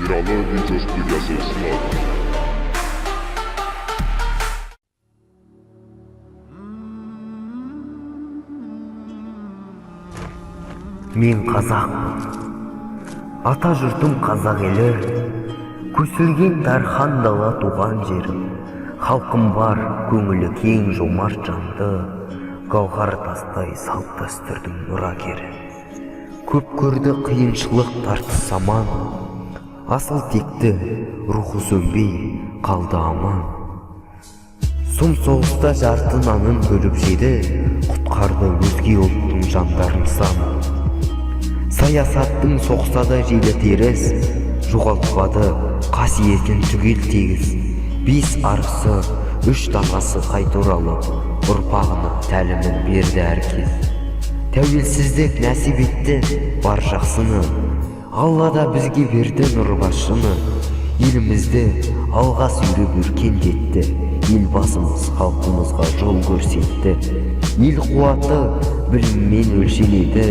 Миралы видеосында жасаушылар. Мен қазақпын, ата жұртым қазақ елі, көсілген дархан дала туған жерім. Халқым бар, көңілі кең жомарт жанды, гауһар тастай салт дәстүрдің мұрагері. Көп көрді қиыншылық тартыс заман, асыл текті рухы сөнбей қалды аман. Сұм соғыста жарты нанын бөліп жеді, құтқарды өзге ұлттың жандарын сан. Саясаттың соқса да желі теріс, жоғалтпады қасиетін түгел тегіс. 5 арысы, 3 данасы қайта оралып, ұрпағына тәлімін берді әркез. Тәуелсіздік нәсіп етті бар жақсыны, Алла да бізге берді нұр басшыны. Елімізді алға сүйреп өркендетті, елбасымыз халқымызға жол көрсетті. Ел қуаты біліммен өлшенеді,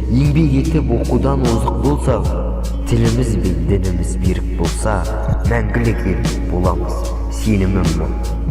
еңбек етіп оқудан озық болсақ, тіліміз бен дініміз берік болса, мәңгілік ел боламыз, сенімім мол.